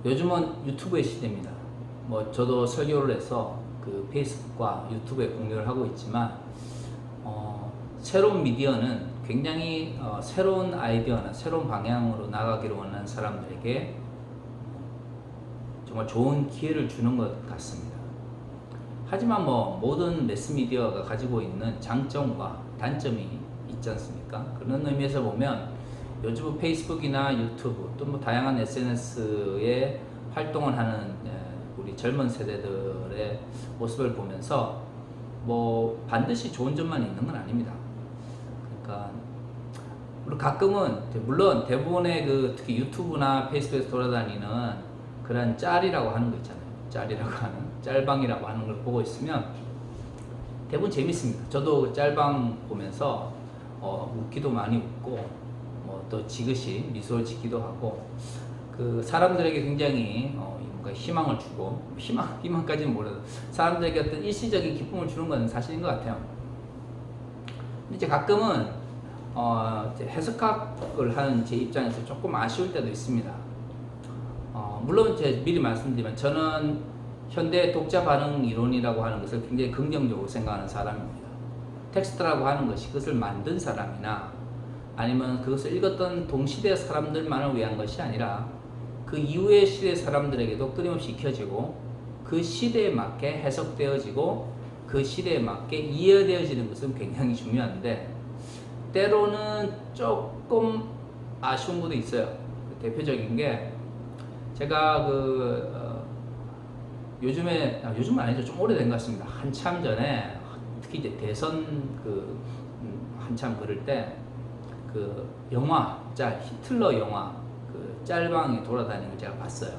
요즘은 유튜브의 시대입니다. 뭐 저도 설교를 해서 그 페이스북과 유튜브에 공유를 하고 있지만 새로운 미디어는 굉장히 새로운 아이디어나 새로운 방향으로 나가기를 원하는 사람들에게 정말 좋은 기회를 주는 것 같습니다. 하지만 뭐 모든 매스미디어가 가지고 있는 장점과 단점이 있지 않습니까? 그런 의미에서 보면 요즘 페이스북이나 유튜브 또 뭐 다양한 SNS에 활동을 하는 우리 젊은 세대들의 모습을 보면서 뭐 반드시 좋은 점만 있는 건 아닙니다. 그러니까 가끔은 물론 대부분의 그 특히 유튜브나 페이스북에서 돌아다니는 그런 짤이라고 하는 거 있잖아요. 짤이라고 하는 짤방이라고 하는 걸 보고 있으면 대부분 재밌습니다. 저도 짤방 보면서 웃기도 많이 웃고 뭐 또 지그시 미소를 짓기도 하고 그 사람들에게 굉장히 뭔가 희망을 주고 희망까지는 몰라도 사람들에게 어떤 일시적인 기쁨을 주는 건 사실인 것 같아요. 근데 이제 가끔은 이제 해석학을 하는 제 입장에서 조금 아쉬울 때도 있습니다. 물론 제 미리 말씀드리면 저는 현대 독자 반응 이론이라고 하는 것을 굉장히 긍정적으로 생각하는 사람입니다. 텍스트라고 하는 것이 그것을 만든 사람이나 아니면 그것을 읽었던 동시대 사람들만을 위한 것이 아니라 그 이후의 시대 사람들에게도 끊임없이 익혀지고 그 시대에 맞게 해석되어지고 그 시대에 맞게 이해되어지는 것은 굉장히 중요한데 때로는 조금 아쉬운 것도 있어요. 대표적인 게 제가 요즘은 아니죠. 좀 오래된 것 같습니다. 한참 전에 특히 이제 대선 한참 그럴 때 영화 히틀러 영화 짤방이 돌아다니는 걸 제가 봤어요.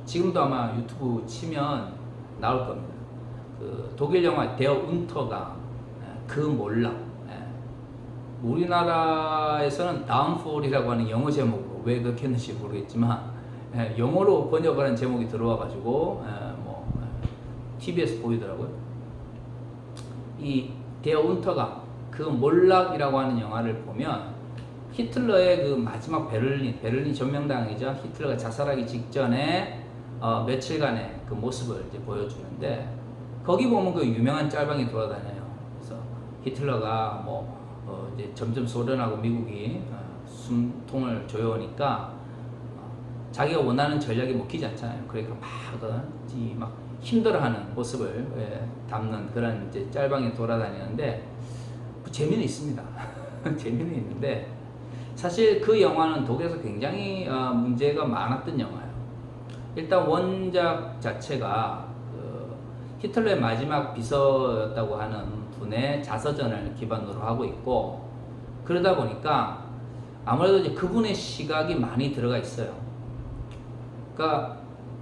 지금도 아마 유튜브 치면 나올 겁니다. 독일 영화 데어 운터가 그 몰락. 우리나라에서는 다운폴이라고 하는 영어 제목으로 왜 그렇게 했는지 모르겠지만 영어로 번역하는 제목이 들어와가지고 TV에서 보이더라고요. 이 데어 운터가 그 몰락이라고 하는 영화를 보면 히틀러의 그 마지막 베를린 점령당이죠. 히틀러가 자살하기 직전에 며칠간의 그 모습을 이제 보여주는데 거기 보면 그 유명한 짤방이 돌아다녀요. 그래서 히틀러가 이제 점점 소련하고 미국이 숨통을 조여오니까 자기가 원하는 전략이 먹히지 않잖아요. 그러니까 막 힘들어하는 모습을 담는 그런 이제 짤방이 돌아다니는데 재미는 있습니다. 재미는 있는데 사실 그 영화는 독일에서 굉장히 문제가 많았던 영화예요. 일단 원작 자체가 히틀러의 마지막 비서였다고 하는 분의 자서전을 기반으로 하고 있고 그러다 보니까 아무래도 이제 그분의 시각이 많이 들어가 있어요. 그러니까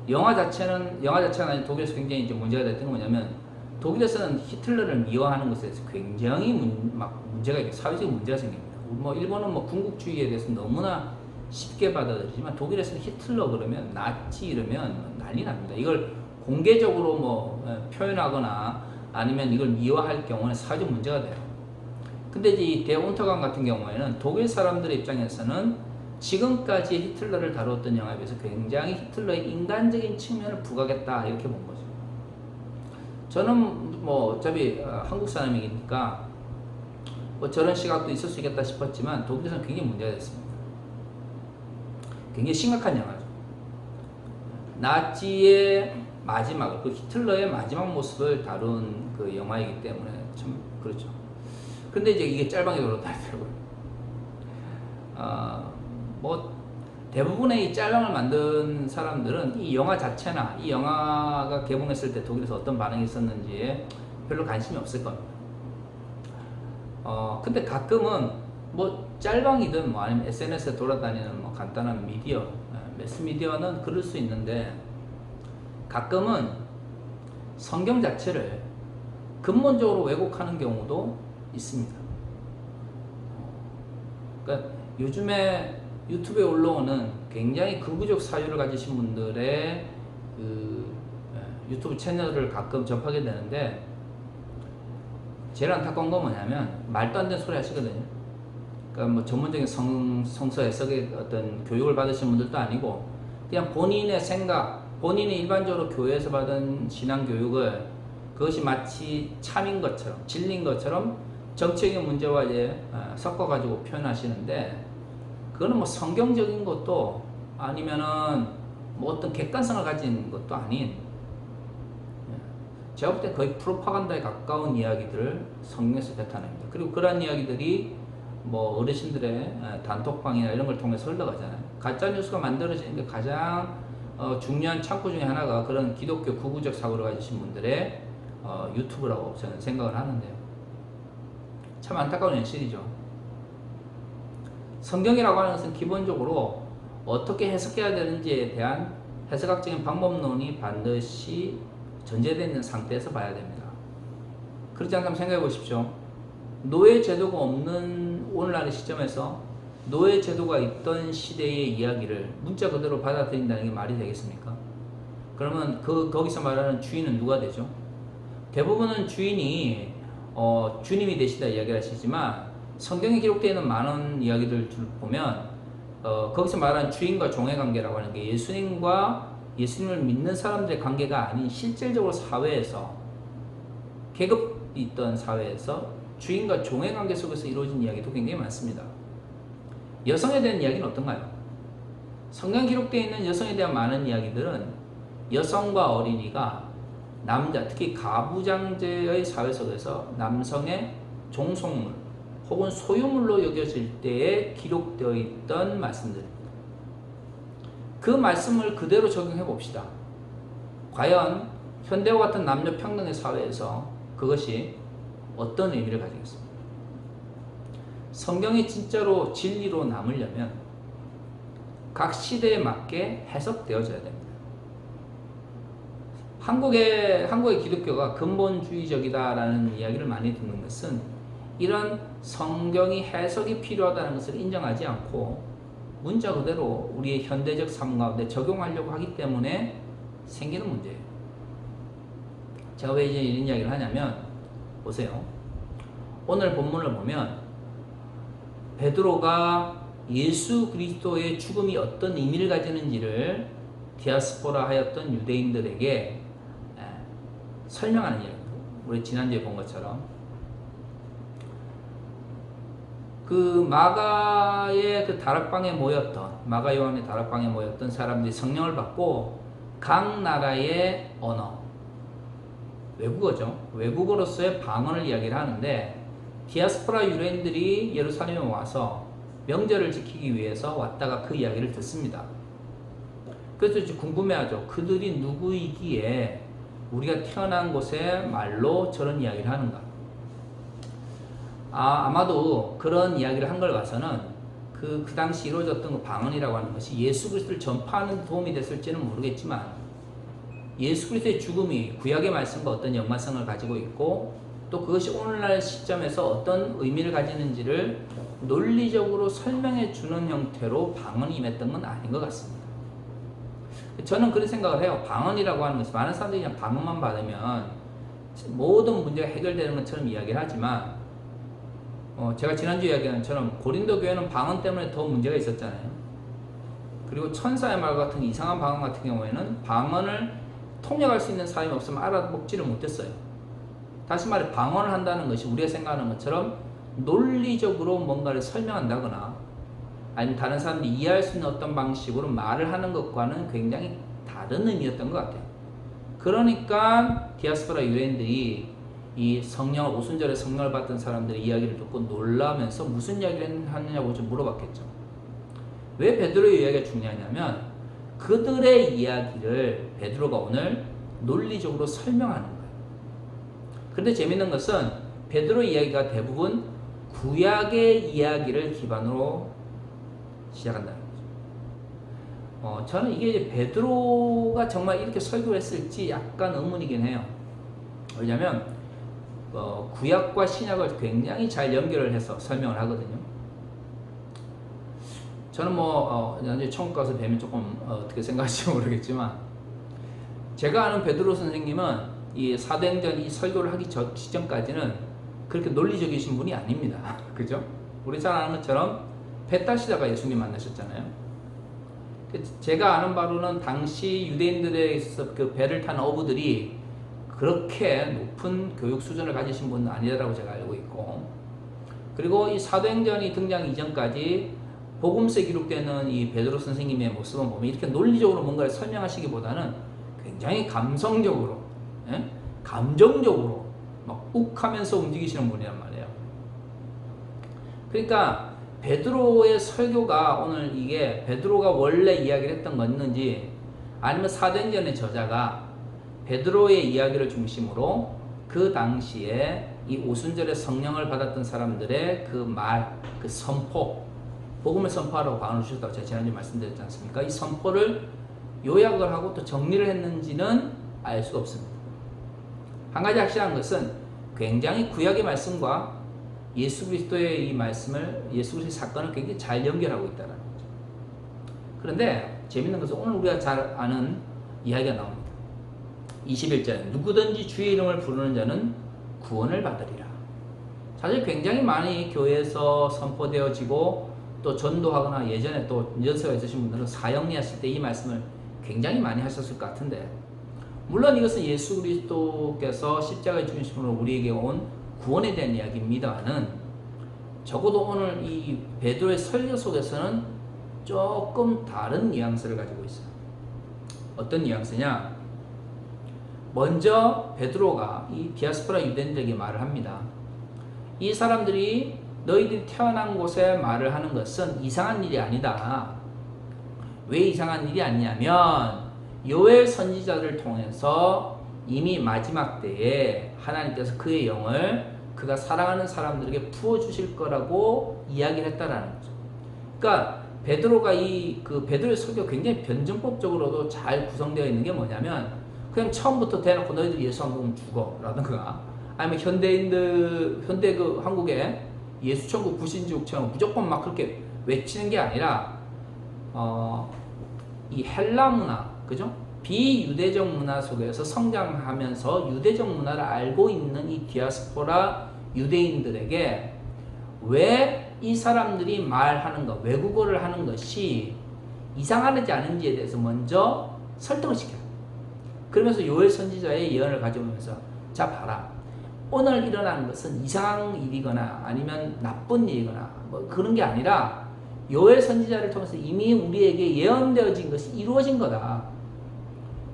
영화 자체는 아니라 독일에서 굉장히 이제 문제가 됐던 건 뭐냐면 독일에서는 히틀러를 미워하는 것에 대해서 굉장히 문제가 있고 사회적인 문제가 생깁니다. 일본은 군국주의에 대해서 너무나 쉽게 받아들이지만 독일에서는 히틀러 그러면 나치 이러면 난리 납니다. 이걸 공개적으로 표현하거나 아니면 이걸 미워할 경우는 사회적 문제가 돼요. 근데 이제 이 데어 운터강 같은 경우에는 독일 사람들의 입장에서는 지금까지 히틀러를 다루었던 영화에 비해서 굉장히 히틀러의 인간적인 측면을 부각했다 이렇게 본 거죠. 저는 어차피 한국 사람이니까 저런 시각도 있을 수 있겠다 싶었지만 독일에서는 굉장히 문제가 됐습니다. 굉장히 심각한 영화죠. 나치의 마지막, 히틀러의 마지막 모습을 다룬 그 영화이기 때문에 참 그렇죠. 근데 이제 이게 짤방에 돌아다니더라고요. 대부분의 이 짤방을 만든 사람들은 이 영화 자체나 이 영화가 개봉했을 때 독일에서 어떤 반응이 있었는지에 별로 관심이 없을 겁니다. 근데 가끔은 짤방이든 아니면 SNS에 돌아다니는 간단한 미디어, 매스미디어는 그럴 수 있는데 가끔은 성경 자체를 근본적으로 왜곡하는 경우도 있습니다. 그러니까 요즘에 유튜브에 올라오는 굉장히 극우적 사유를 가지신 분들의 유튜브 채널을 가끔 접하게 되는데 제일 안타까운 건 뭐냐면 말도 안 되는 소리 하시거든요. 그러니까 전문적인 성서 해석의 어떤 교육을 받으신 분들도 아니고 그냥 본인의 생각, 본인이 일반적으로 교회에서 받은 신앙교육을 그것이 마치 참인 것처럼, 진리인 것처럼 정치적인 문제와 이제 섞어가지고 표현하시는데, 그거는 뭐 성경적인 것도 아니면은 뭐 어떤 객관성을 가진 것도 아닌, 제가 볼 때 거의 프로파간다에 가까운 이야기들을 성경에서 뱉어냅니다. 그리고 그런 이야기들이 뭐 어르신들의 단톡방이나 이런 걸 통해서 흘러가잖아요. 가짜뉴스가 만들어지는 게 가장 중요한 창구 중에 하나가 그런 기독교 구구적 사고를 가지신 분들의 유튜브라고 저는 생각을 하는데요. 참 안타까운 현실이죠. 성경이라고 하는 것은 기본적으로 어떻게 해석해야 되는지에 대한 해석학적인 방법론이 반드시 전제되어 있는 상태에서 봐야 됩니다. 그렇지 않다면 생각해 보십시오. 노예 제도가 없는 오늘날의 시점에서 노예 제도가 있던 시대의 이야기를 문자 그대로 받아들인다는 게 말이 되겠습니까? 그러면 거기서 말하는 주인은 누가 되죠? 대부분은 주인이 주님이 되시다 이야기를 하시지만, 성경에 기록되어 있는 많은 이야기들을 보면 거기서 말하는 주인과 종의 관계라고 하는 게 예수님과 예수님을 믿는 사람들의 관계가 아닌, 실질적으로 사회에서 계급이 있던 사회에서 주인과 종의 관계 속에서 이루어진 이야기도 굉장히 많습니다. 여성에 대한 이야기는 어떤가요? 성경 기록되어 있는 여성에 대한 많은 이야기들은 여성과 어린이가 남자, 특히 가부장제의 사회 속에서 남성의 종속물 혹은 소유물로 여겨질 때에 기록되어 있던 말씀들입니다. 그 말씀을 그대로 적용해 봅시다. 과연 현대와 같은 남녀 평등의 사회에서 그것이 어떤 의미를 가지겠습니까? 성경이 진짜로 진리로 남으려면 각 시대에 맞게 해석되어져야 됩니다. 한국의 기독교가 근본주의적이다라는 이야기를 많이 듣는 것은 이런 성경이 해석이 필요하다는 것을 인정하지 않고 문자 그대로 우리의 현대적 삶 가운데 적용하려고 하기 때문에 생기는 문제예요. 제가 왜 이제 이런 이야기를 하냐면, 보세요. 오늘 본문을 보면 베드로가 예수 그리스도의 죽음이 어떤 의미를 가지는지를 디아스포라 하였던 유대인들에게 설명하는 이야기입니다. 우리 지난주에 본 것처럼 그 마가의 그 다락방에 모였던, 마가 요한의 다락방에 모였던 사람들이 성령을 받고 각 나라의 언어, 외국어죠. 외국어로서의 방언을 이야기를 하는데, 디아스포라 유대인들이 예루살렘에 와서 명절을 지키기 위해서 왔다가 그 이야기를 듣습니다. 그래서 이제 궁금해하죠. 그들이 누구이기에 우리가 태어난 곳의 말로 저런 이야기를 하는가? 아마도 그런 이야기를 한 걸 봐서는 그 당시 이루어졌던 그 방언이라고 하는 것이 예수 그리스도를 전파하는 데 도움이 됐을지는 모르겠지만, 예수 그리스도의 죽음이 구약의 말씀과 어떤 연관성을 가지고 있고, 또 그것이 오늘날 시점에서 어떤 의미를 가지는지를 논리적으로 설명해 주는 형태로 방언이 임했던 건 아닌 것 같습니다. 저는 그런 생각을 해요. 방언이라고 하는 것이, 많은 사람들이 그냥 방언만 받으면 모든 문제가 해결되는 것처럼 이야기를 하지만, 제가 지난주에 이야기한 것처럼 고린도 교회는 방언 때문에 더 문제가 있었잖아요. 그리고 천사의 말 같은 이상한 방언 같은 경우에는 방언을 통역할 수 있는 사람이 없으면 알아먹지를 못했어요. 다시 말해, 방언을 한다는 것이 우리가 생각하는 것처럼 논리적으로 뭔가를 설명한다거나 아니면 다른 사람들이 이해할 수 있는 어떤 방식으로 말을 하는 것과는 굉장히 다른 의미였던 것 같아요. 그러니까 디아스포라 유대인들이 이 성령을, 오순절에 성령을 받던 사람들의 이야기를 듣고 놀라면서 무슨 이야기를 하느냐고 좀 물어봤겠죠. 왜 베드로의 이야기가 중요하냐면, 그들의 이야기를 베드로가 오늘 논리적으로 설명하는 거예요. 그런데 재밌는 것은 베드로의 이야기가 대부분 구약의 이야기를 기반으로 시작한다는 거죠. 저는 이게 베드로가 정말 이렇게 설교했을지 약간 의문이긴 해요. 왜냐하면 구약과 신약을 굉장히 잘 연결을 해서 설명을 하거든요. 저는 나중에 천국 가서 뵈면 조금 어떻게 생각할지 모르겠지만, 제가 아는 베드로 선생님은 이 사도행전 이 설교를 하기 직전까지는 그렇게 논리적이신 분이 아닙니다. 그죠? 우리 잘 아는 것처럼 벳다시다가 예수님 만나셨잖아요. 제가 아는 바로는 당시 유대인들에서 그 배를 탄 어부들이 그렇게 높은 교육 수준을 가지신 분은 아니라고 제가 알고 있고, 그리고 이 사도행전이 등장 이전까지 복음서에 기록되는 이 베드로 선생님의 모습을 보면 이렇게 논리적으로 뭔가를 설명하시기보다는 굉장히 감성적으로, 감정적으로 막 욱하면서 움직이시는 분이란 말이에요. 그러니까 베드로의 설교가 오늘 이게 베드로가 원래 이야기를 했던 것인지, 아니면 사도행전의 저자가 베드로의 이야기를 중심으로 그 당시에 이 오순절에 성령을 받았던 사람들의 그 말, 그 선포, 복음을 선포하라고 강언을 주셨다고 제가 지난주에 말씀드렸지 않습니까? 이 선포를 요약을 하고 또 정리를 했는지는 알 수가 없습니다. 한 가지 확실한 것은 굉장히 구약의 말씀과 예수 그리스도의 이 말씀을, 예수 그리스도의 사건을 굉장히 잘 연결하고 있다는 거죠. 그런데 재밌는 것은 오늘 우리가 잘 아는 이야기가 나옵니다. 21절에 누구든지 주의 이름을 부르는 자는 구원을 받으리라. 사실 굉장히 많이 교회에서 선포되어지고 또 전도하거나 예전에 또 연세가 있으신 분들은 사형리했을 때 이 말씀을 굉장히 많이 하셨을 것 같은데, 물론 이것은 예수 그리스도께서 십자가의 중심으로 우리에게 온 구원에 대한 이야기입니다만은, 적어도 오늘 이 베드로의 설교 속에서는 조금 다른 뉘앙스를 가지고 있어요. 어떤 뉘앙스냐? 먼저 베드로가 이 디아스포라 유대인들에게 말을 합니다. 이 사람들이 너희들이 태어난 곳에 말을 하는 것은 이상한 일이 아니다. 왜 이상한 일이 아니냐면 요엘 선지자를 통해서 이미 마지막 때에 하나님께서 그의 영을 그가 사랑하는 사람들에게 부어주실 거라고 이야기를 했다라는 거죠. 그러니까 베드로가 그 베드로의 설교가 굉장히 변증법적으로도 잘 구성되어 있는 게 뭐냐면, 그냥 처음부터 대놓고 너희들 예수 안 먹으면 죽어 라든가, 아니면 현대 그 한국에 예수 천국 불신지옥처럼 무조건 막 그렇게 외치는 게 아니라, 이 헬라 문화, 그죠? 비유대적 문화 속에서 성장하면서 유대적 문화를 알고 있는 이 디아스포라 유대인들에게 왜 이 사람들이 말하는 것, 외국어를 하는 것이 이상하지 않은지에 대해서 먼저 설득을 시켜요. 그러면서 요엘 선지자의 예언을 가져오면서, 자 봐라, 오늘 일어나는 것은 이상한 일이거나 아니면 나쁜 일이거나 뭐 그런 게 아니라 요엘 선지자를 통해서 이미 우리에게 예언되어진 것이 이루어진 거다.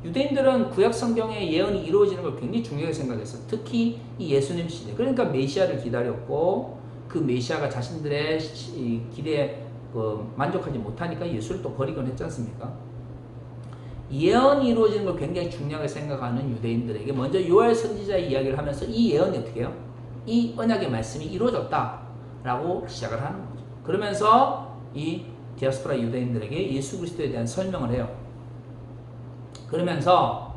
유대인들은 구약 성경의 예언이 이루어지는 걸 굉장히 중요하게 생각했어요. 특히 이 예수님 시대, 그러니까 메시아를 기다렸고, 그 메시아가 자신들의 기대에 만족하지 못하니까 예수를 또 버리곤 했지 않습니까? 예언이 이루어지는 걸 굉장히 중요하게 생각하는 유대인들에게 먼저 요엘 선지자의 이야기를 하면서 이 예언이 어떻게 해요? 이 언약의 말씀이 이루어졌다라고 시작을 하는 거죠. 그러면서 이 디아스포라 유대인들에게 예수 그리스도에 대한 설명을 해요. 그러면서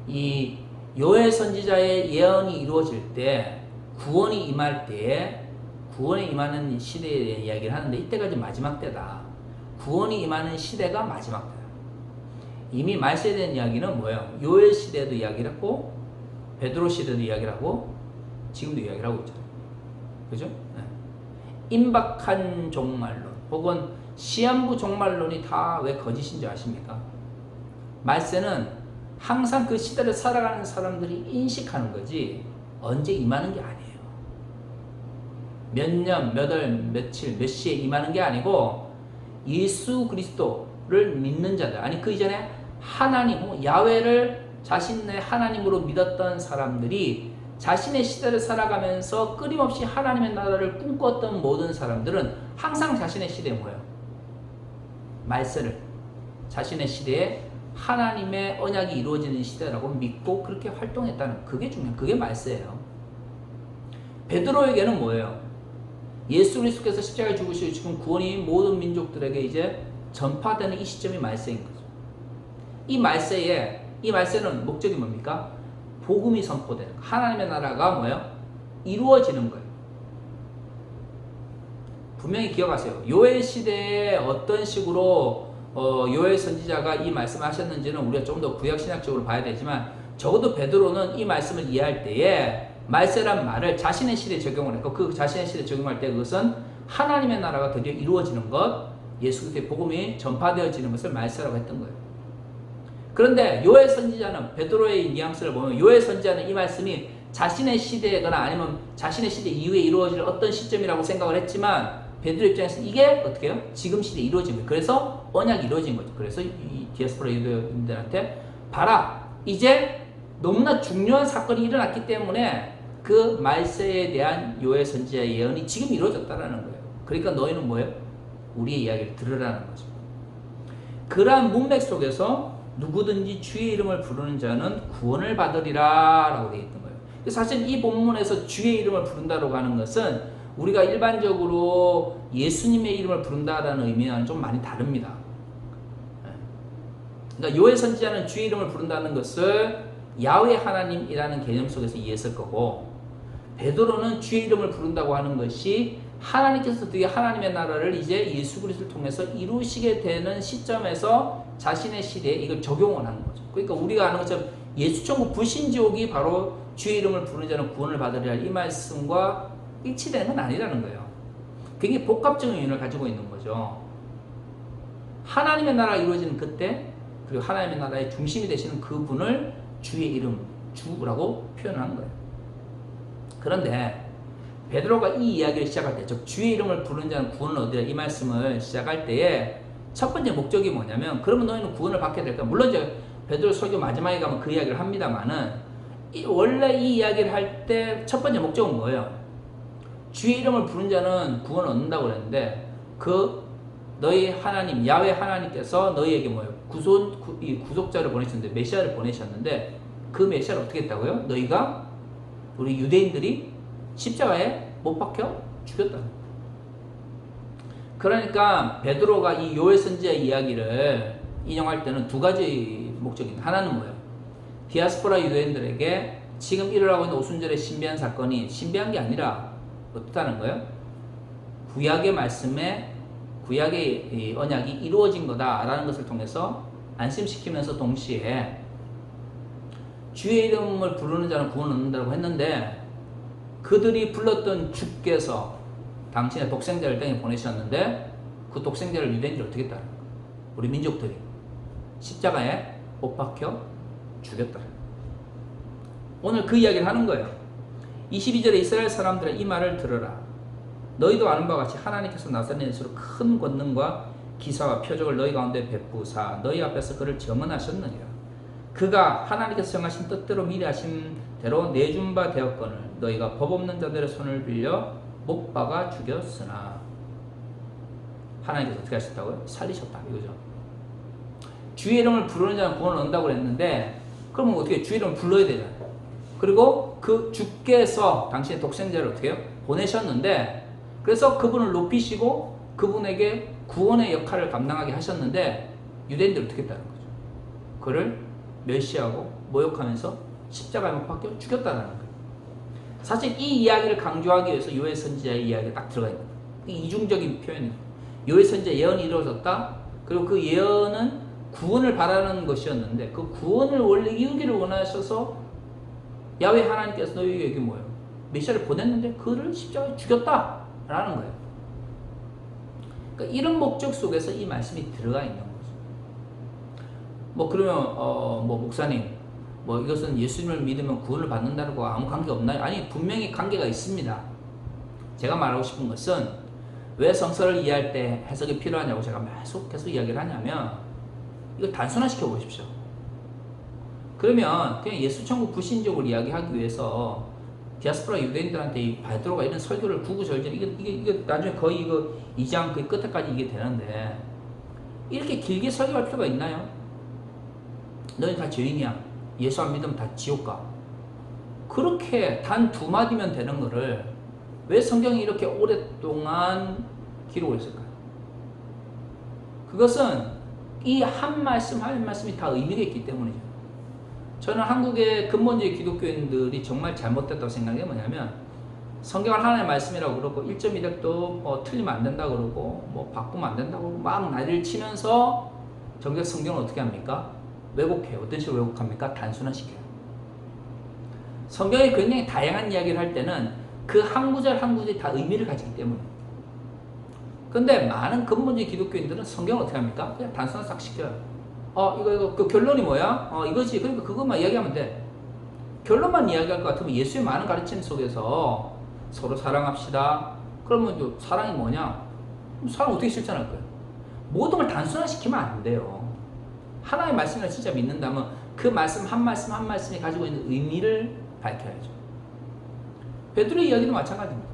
이 요엘 선지자의 예언이 이루어질 때, 구원이 임할 때에, 구원이 임하는 시대에 대한 이야기를 하는데, 이때가 이제 마지막 때다. 구원이 임하는 시대가 마지막 때다. 이미 말세에 대한 이야기는 뭐예요? 요엘 시대도 이야기를 했고, 베드로 시대도 이야기를 하고, 지금도 이야기를 하고 있잖아요. 그죠? 네. 임박한 종말론 혹은 시한부 종말론이 다 왜 거짓인 줄 아십니까? 말세는 항상 그 시대를 살아가는 사람들이 인식하는 거지 언제 임하는 게 아니에요. 몇 년, 몇 월, 며칠, 몇 시에 임하는 게 아니고, 예수 그리스도를 믿는 자들, 아니 그 이전에 하나님, 야훼를 자신의 하나님으로 믿었던 사람들이 자신의 시대를 살아가면서 끊임없이 하나님의 나라를 꿈꿨던 모든 사람들은 항상 자신의 시대에 뭐예요? 말세를, 자신의 시대에 하나님의 언약이 이루어지는 시대라고 믿고 그렇게 활동했다는, 그게 중요해요. 그게 말세예요. 베드로에게는 뭐예요? 예수 그리스도께서 십자가에 죽으시고 지금 구원이 모든 민족들에게 이제 전파되는 이 시점이 말세인 거죠. 이 말세는 목적이 뭡니까? 복음이 선포되는, 하나님의 나라가 뭐예요? 이루어지는 거예요. 분명히 기억하세요. 요엘 시대에 어떤 식으로 요엘 선지자가 이 말씀을 하셨는지는 우리가 좀 더 구약신학적으로 봐야 되지만, 적어도 베드로는 이 말씀을 이해할 때에 말세란 말을 자신의 시대에 적용을 했고, 그 자신의 시대에 적용할 때 그것은 하나님의 나라가 드디어 이루어지는 것, 예수 그리스도의 복음이 전파되어지는 것을 말세라고 했던 거예요. 그런데 요엘 선지자는 베드로의 뉘앙스를 보면 요엘 선지자는 이 말씀이 자신의 시대거나 아니면 자신의 시대 이후에 이루어질 어떤 시점이라고 생각을 했지만 베드로 입장에서는 이게 어떻게 해요? 지금 시대에 이루어진 거예요. 그래서 언약이 이루어진 거죠. 그래서 이 디아스포라 유대인들한테 봐라, 이제 너무나 중요한 사건이 일어났기 때문에 그 말세에 대한 요엘 선지자의 예언이 지금 이루어졌다라는 거예요. 그러니까 너희는 뭐예요? 우리의 이야기를 들으라는 거죠. 그러한 문맥 속에서 누구든지 주의 이름을 부르는 자는 구원을 받으리라 라고 되어 있던 거예요. 사실 이 본문에서 주의 이름을 부른다고 하는 것은 우리가 일반적으로 예수님의 이름을 부른다라는 의미와는 좀 많이 다릅니다. 그러니까 요엘 선지자는 주의 이름을 부른다는 것을 야훼 하나님이라는 개념 속에서 이해했을 거고, 베드로는 주의 이름을 부른다고 하는 것이 하나님께서 드디어 하나님의 나라를 이제 예수 그리스도를 통해서 이루시게 되는 시점에서 자신의 시대에 이걸 적용을 하는 거죠. 그러니까 우리가 아는 것처럼 예수천국 불신지옥이 바로 주의 이름을 부르는 자는 구원을 받으리라 이 말씀과 일치되는 건 아니라는 거예요. 굉장히 복합적인 의미를 가지고 있는 거죠. 하나님의 나라가 이루어지는 그때, 그리고 하나님의 나라의 중심이 되시는 그분을 주의 이름, 주라고 표현하는 거예요. 그런데 베드로가 이 이야기를 시작할 때, 즉 주의 이름을 부르는 자는 구원을 얻으리라 이 말씀을 시작할 때에 첫 번째 목적이 뭐냐면, 그러면 너희는 구원을 받게 될까? 물론 이제 베드로 설교 마지막에 가면 그 이야기를 합니다만은, 원래 이 이야기를 할 때 첫 번째 목적은 뭐예요? 주의 이름을 부른 자는 구원을 얻는다고 그랬는데, 그 너희 하나님 야훼 하나님께서 너희에게 뭐예요? 구속자를 보내셨는데, 메시아를 보내셨는데, 그 메시아를 어떻게 했다고요? 너희가, 우리 유대인들이 십자가에 못 박혀 죽였다. 그러니까 베드로가 이 요엘 선지자의 이야기를 인용할 때는 두 가지 목적입니다. 하나는 뭐예요? 디아스포라 유대인들에게 지금 일어나고 있는 오순절의 신비한 사건이 신비한 게 아니라 어떻다는 거예요? 구약의 말씀에, 구약의 언약이 이루어진 거다라는 것을 통해서 안심시키면서 동시에 주의 이름을 부르는 자는 구원을 얻는다고 했는데, 그들이 불렀던 주께서 당신의 독생자를 땅에 보내셨는데 그 독생자를 유대인들이 어떻게 했다? 우리 민족들이 십자가에 못 박혀 죽였다. 오늘 그 이야기를 하는 거예요. 22절에 이스라엘 사람들의 이 말을 들으라. 너희도 아는 바와 같이 하나님께서 나사렛 예수로 큰 권능과 기사와 표적을 너희 가운데 베푸사 너희 앞에서 그를 증언하셨느니라. 그가 하나님께서 정하신 뜻대로 미리 하신 대로 내준 바 되었거늘 너희가 법 없는 자들의 손을 빌려 못 박아 죽였으나. 하나님께서 어떻게 하셨다고요? 살리셨다 이거죠. 주의 이름을 부르는 자는 구원을 얻는다고 그랬는데, 그러면 어떻게 주의 이름을 불러야 되잖아요. 그리고 그 주께서 당신의 독생자를 어떻게 해요? 보내셨는데, 그래서 그분을 높이시고 그분에게 구원의 역할을 감당하게 하셨는데, 유대인들이 어떻게 했다는 거죠? 그를 멸시하고 모욕하면서 십자가에 못 박혀 죽였다는 거예요. 사실 이 이야기를 강조하기 위해서 요엘 선지자의 이야기가 딱 들어가 있는 거예요. 이중적인 표현이에요. 요엘 선지자 예언이 이루어졌다. 그리고 그 예언은 구원을 바라는 것이었는데, 그 구원을 원래 이루기를 원하셔서 야훼 하나님께서 너희에게 뭐예요? 메시아를 보냈는데 그를 십자가에 죽였다라는 거예요. 그러니까 이런 목적 속에서 이 말씀이 들어가 있는 거죠. 뭐 그러면 뭐 목사님, 뭐 이것은 예수님을 믿으면 구원을 받는다는 거 아무 관계 없나요? 아니, 분명히 관계가 있습니다. 제가 말하고 싶은 것은 왜 성서를 이해할 때 해석이 필요하냐고 제가 계속 이야기를 하냐면, 이거 단순화시켜 보십시오. 그러면 그냥 예수천국 불신족을 이야기하기 위해서 디아스포라 유대인들한테 이 베드로가 이런 설교를 구구절절 이게 나중에 거의 이거 2장 그 끝에까지 이게 되는데, 이렇게 길게 설교할 필요가 있나요? 너희 다 죄인이야. 예수 안 믿으면 다 지옥 가. 그렇게 단 두 마디면 되는 거를 왜 성경이 이렇게 오랫동안 기록을 했을까요? 그것은 이 한 말씀이 다 의미가 있기 때문이죠. 저는 한국의 근본주의 기독교인들이 정말 잘못됐다고 생각해요. 뭐냐면 성경을 하나님의 말씀이라고 그러고 1.2획도 뭐 틀리면 안 된다고 그러고 뭐 바꾸면 안 된다고 그러고 막 난리를 치면서 정작 성경을 어떻게 합니까? 왜곡해요. 어떤 식으로 왜곡합니까? 단순화시켜요. 성경이 굉장히 다양한 이야기를 할 때는 그 한 구절 한 구절이 다 의미를 가지기 때문에, 근데 많은 근본주의 기독교인들은 성경을 어떻게 합니까? 그냥 단순한 싹 시켜요. 이거 그 결론이 뭐야? 이거지. 그러니까 그것만 이야기하면 돼. 결론만 이야기할 것 같으면 예수의 많은 가르침 속에서 서로 사랑합시다. 그러면 사랑이 뭐냐? 사랑 어떻게 실천할 거예요? 모든 걸 단순화시키면 안 돼요. 하나의 말씀을 진짜 믿는다면 그 말씀 한 말씀 한 말씀이 가지고 있는 의미를 밝혀야죠. 베드로의 이야기도 마찬가지입니다.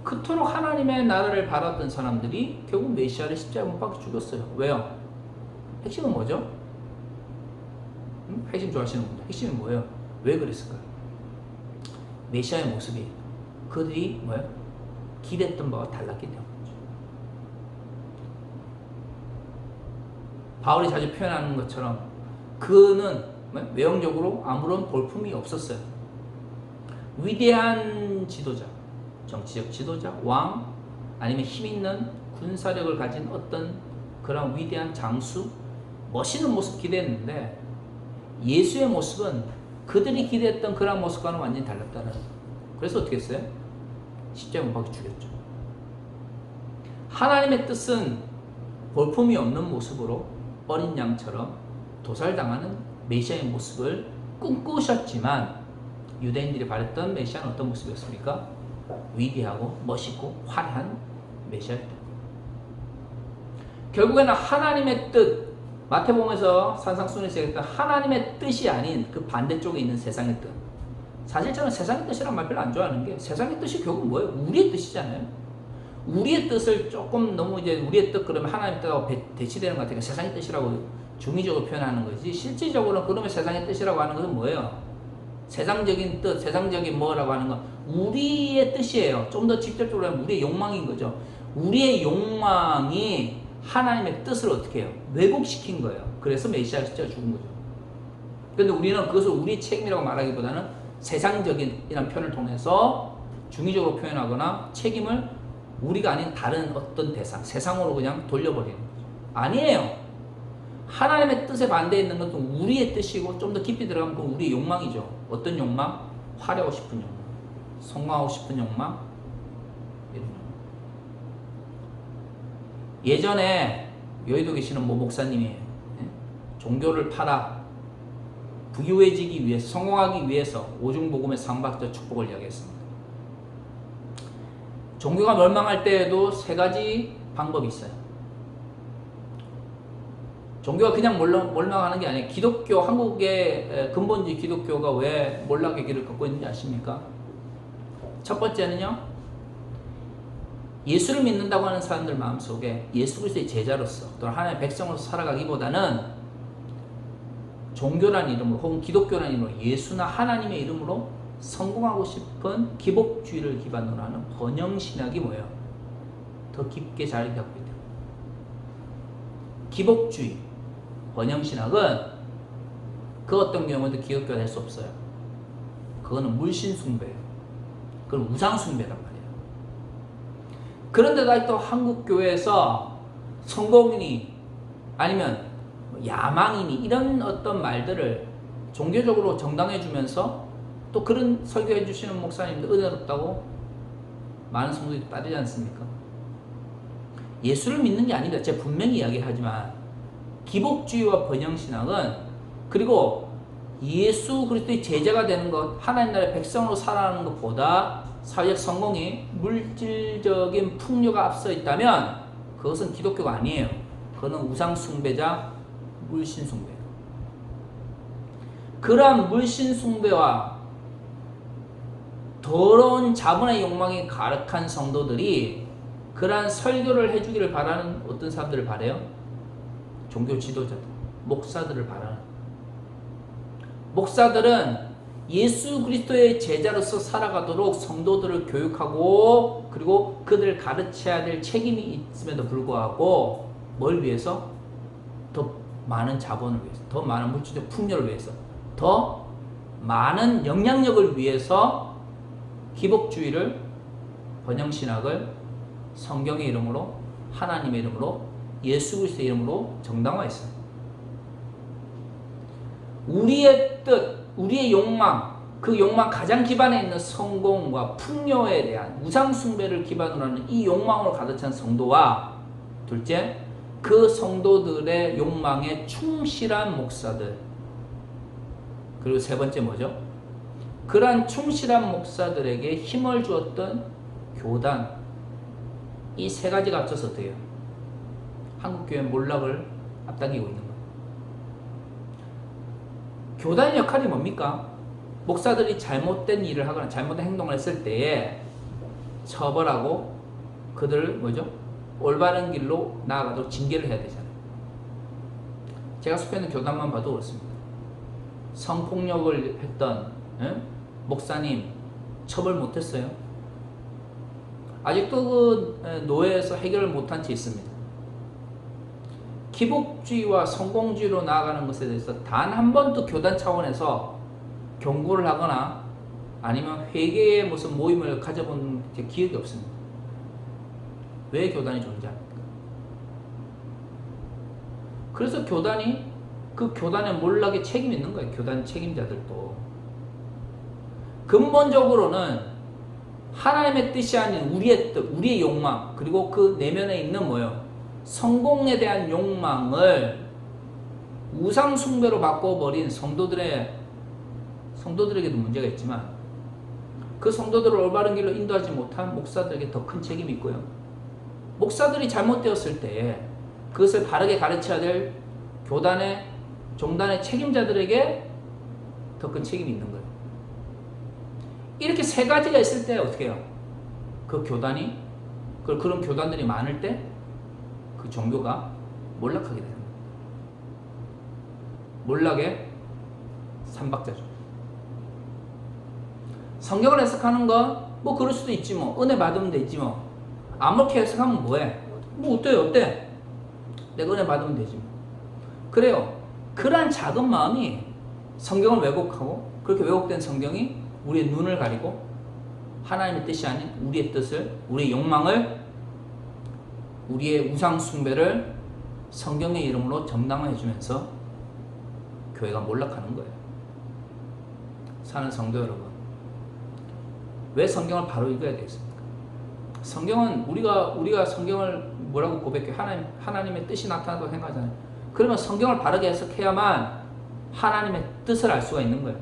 그토록 하나님의 나라를 바랐던 사람들이 결국 메시아를 십자가에 못 박혀 죽였어요. 왜요? 핵심은 뭐죠? 핵심 좋아하시는 분들. 핵심이 뭐예요? 왜 그랬을까요? 메시아의 모습이 그들이 뭐예요? 기대했던 바와 달랐기 때문이죠. 바울이 자주 표현하는 것처럼 그는 외형적으로 아무런 볼품이 없었어요. 위대한 지도자, 정치적 지도자, 왕, 아니면 힘있는 군사력을 가진 어떤 그런 위대한 장수, 멋있는 모습 기대했는데 예수의 모습은 그들이 기대했던 그런 모습과는 완전히 달랐다는 거예요. 그래서 어떻게 했어요? 십자가에 못 박혀 죽였죠. 하나님의 뜻은 볼품이 없는 모습으로 어린 양처럼 도살당하는 메시아의 모습을 꿈꾸셨지만 유대인들이 바랬던 메시아는 어떤 모습이었습니까? 위대하고 멋있고 화려한 메시아였다. 결국에는 하나님의 뜻, 마태복음에서 산상수훈에서 얘기했던 하나님의 뜻이 아닌 그 반대쪽에 있는 세상의 뜻. 사실 저는 세상의 뜻이란 말 별로 안 좋아하는 게 세상의 뜻이 결국 뭐예요? 우리의 뜻이잖아요. 우리의 뜻을 조금 너무 이제 우리의 뜻 그러면 하나님의 뜻하고 대치되는 것 같아요. 세상의 뜻이라고 중의적으로 표현하는 거지 실질적으로는 그러면 세상의 뜻이라고 하는 것은 뭐예요? 세상적인 뜻, 세상적인 뭐라고 하는 건 우리의 뜻이에요. 좀 더 직접적으로 하면 우리의 욕망인 거죠. 우리의 욕망이 하나님의 뜻을 어떻게 해요? 왜곡시킨 거예요. 그래서 메시아 십자가 죽은 거죠. 그런데 우리는 그것을 우리 책임이라고 말하기보다는 세상적인 이런 표현을 통해서 중의적으로 표현하거나 책임을 우리가 아닌 다른 어떤 대상, 세상으로 그냥 돌려버리는 거죠. 아니에요. 하나님의 뜻에 반대에 있는 것도 우리의 뜻이고 좀 더 깊이 들어가면 그건 우리의 욕망이죠. 어떤 욕망? 화려하고 싶은 욕망, 성공하고 싶은 욕망, 이런 욕망. 예전에 여의도 계시는 모 목사님이 종교를 팔아 부유해지기 위해서, 성공하기 위해서 오중복음의 삼박자 축복을 이야기했습니다. 종교가 멸망할 때에도 세 가지 방법이 있어요. 종교가 그냥 몰락하는 게 아니에요. 기독교, 한국의 근본주의 기독교가 왜 몰락의 길을 걷고 있는지 아십니까? 첫 번째는요, 예수를 믿는다고 하는 사람들 마음속에 예수 그리스도의 제자로서 또는 하나님의 백성으로서 살아가기보다는 종교란 이름으로 혹은 기독교란 이름으로 예수나 하나님의 이름으로 성공하고 싶은 기복주의를 기반으로 하는 번영신학이 뭐예요? 더 깊게 자리 잡고 있다. 기복주의, 번영신학은 그 어떤 경우에도 기독교가 될 수 없어요. 그거는 물신숭배예요. 그건 우상숭배란 말이에요. 그런데도 또 한국교회에서 성공이니 아니면 야망이니 이런 어떤 말들을 종교적으로 정당해 주면서 또 그런 설교해 주시는 목사님들 은혜롭다고 많은 성도들이 따르지 않습니까? 예수를 믿는 게 아니다. 제가 분명히 이야기하지만 기복주의와 번영신학은 그리고 예수 그리스도의 제자가 되는 것, 하나님 나라의 백성으로 살아가는 것보다 사회적 성공이 물질적인 풍요가 앞서 있다면 그것은 기독교가 아니에요. 그거는 우상숭배자, 물신숭배예요. 그러한 물신숭배와 더러운 자본의 욕망이 가득한 성도들이 그러한 설교를 해주기를 바라는 어떤 사람들을 바라요? 종교 지도자들, 목사들을 바라는. 목사들은 예수 그리스도의 제자로서 살아가도록 성도들을 교육하고 그리고 그들을 가르쳐야 될 책임이 있음에도 불구하고 뭘 위해서? 더 많은 자본을 위해서, 더 많은 물질적 풍요를 위해서, 더 많은 영향력을 위해서 기복주의를, 번영신학을 성경의 이름으로, 하나님의 이름으로, 예수 그리스도의 이름으로 정당화했어요. 우리의 뜻, 우리의 욕망, 그 욕망 가장 기반에 있는 성공과 풍요에 대한 우상 숭배를 기반으로 하는 이 욕망으로 가득 찬 성도와 둘째, 그 성도들의 욕망에 충실한 목사들. 그리고 세 번째 뭐죠? 그러한 충실한 목사들에게 힘을 주었던 교단. 이 세 가지가 합쳐서 어떻게 해요? 한국교회 몰락을 앞당기고 있는 거예요. 교단의 역할이 뭡니까? 목사들이 잘못된 일을 하거나 잘못된 행동을 했을 때에 처벌하고 그들을 뭐죠? 올바른 길로 나아가도록 징계를 해야 되잖아요. 제가 속해 있는 교단만 봐도 그렇습니다. 성폭력을 했던 목사님 처벌 못했어요. 아직도 그 노예에서 해결을 못한 채 있습니다. 기복주의와 성공주의로 나아가는 것에 대해서 단 한 번도 교단 차원에서 경고를 하거나 아니면 회개의 무슨 모임을 가져본 기억이 없습니다. 왜 교단이 존재합니까? 그래서 교단이 그 교단의 몰락에 책임이 있는 거예요. 교단 책임자들도. 근본적으로는 하나님의 뜻이 아닌 우리의 뜻, 우리의 욕망, 그리고 그 내면에 있는 뭐예요? 성공에 대한 욕망을 우상 숭배로 바꿔버린 성도들에게도 문제가 있지만 그 성도들을 올바른 길로 인도하지 못한 목사들에게 더 큰 책임이 있고요. 목사들이 잘못되었을 때 그것을 바르게 가르쳐야 될 교단의 종단의 책임자들에게 더 큰 책임이 있는 거예요. 이렇게 세 가지가 있을 때 어떻게 해요? 그 교단이 그런 교단들이 많을 때 그 종교가 몰락하게 되는 거예요. 몰락의 삼박자죠. 성경을 해석하는 건 뭐 그럴 수도 있지 뭐. 은혜 받으면 되지 뭐. 아무렇게 해석하면 뭐해? 뭐 어때? 내가 은혜 받으면 되지 뭐. 그래요. 그러한 작은 마음이 성경을 왜곡하고 그렇게 왜곡된 성경이 우리의 눈을 가리고 하나님의 뜻이 아닌 우리의 뜻을, 우리의 욕망을, 우리의 우상 숭배를 성경의 이름으로 정당화해 주면서 교회가 몰락하는 거예요. 사는 성도 여러분, 왜 성경을 바로 읽어야 되겠습니까? 성경은 우리가 성경을 뭐라고 고백해? 하나님의 뜻이 나타난다고 생각하잖아요. 그러면 성경을 바르게 해석해야만 하나님의 뜻을 알 수가 있는 거예요.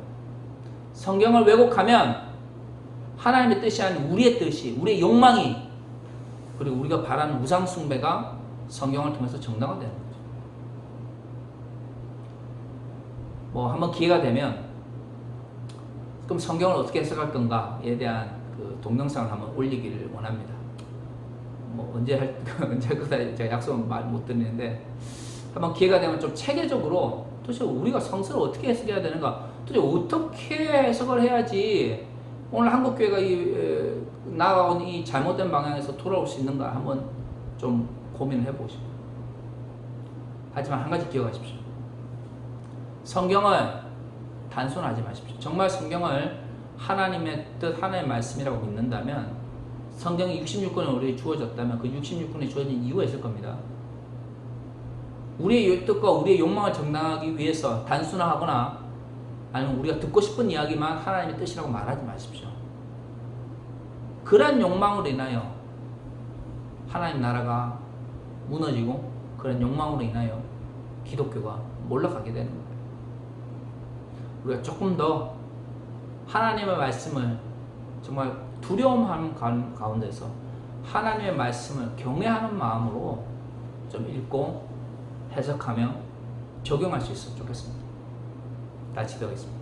성경을 왜곡하면 하나님의 뜻이 아닌 우리의 뜻이, 우리의 욕망이, 그리고 우리가 바라는 우상 숭배가 성경을 통해서 정당화되는 거죠. 뭐 한번 기회가 되면 그럼 성경을 어떻게 해석할 건가에 대한 그 동영상을 한번 올리기를 원합니다. 뭐 언제 할 거다 제가 약속은 말 못 드리는데 한번 기회가 되면 좀 체계적으로 도대체 우리가 성서를 어떻게 해석해야 되는가, 도대체 어떻게 해석을 해야지 오늘 한국교회가 나아온 이 잘못된 방향에서 돌아올 수 있는가 한번 좀 고민을 해보고 싶어요. 하지만 한 가지 기억하십시오. 성경을 단순하지 마십시오. 정말 성경을 하나님의 뜻, 하나님의 말씀이라고 믿는다면 성경이 66권이 우리에게 주어졌다면 그 66권이 주어진 이유가 있을 겁니다. 우리의 뜻과 우리의 욕망을 정당하기 위해서 단순화하거나 아니면 우리가 듣고 싶은 이야기만 하나님의 뜻이라고 말하지 마십시오. 그런 욕망으로 인하여 하나님 나라가 무너지고 그런 욕망으로 인하여 기독교가 몰락하게 되는 거예요. 우리가 조금 더 하나님의 말씀을 정말 두려움하는 가운데서 하나님의 말씀을 경외하는 마음으로 좀 읽고 해석하며 적용할 수 있으면 좋겠습니다. 같이 기도하겠습니다.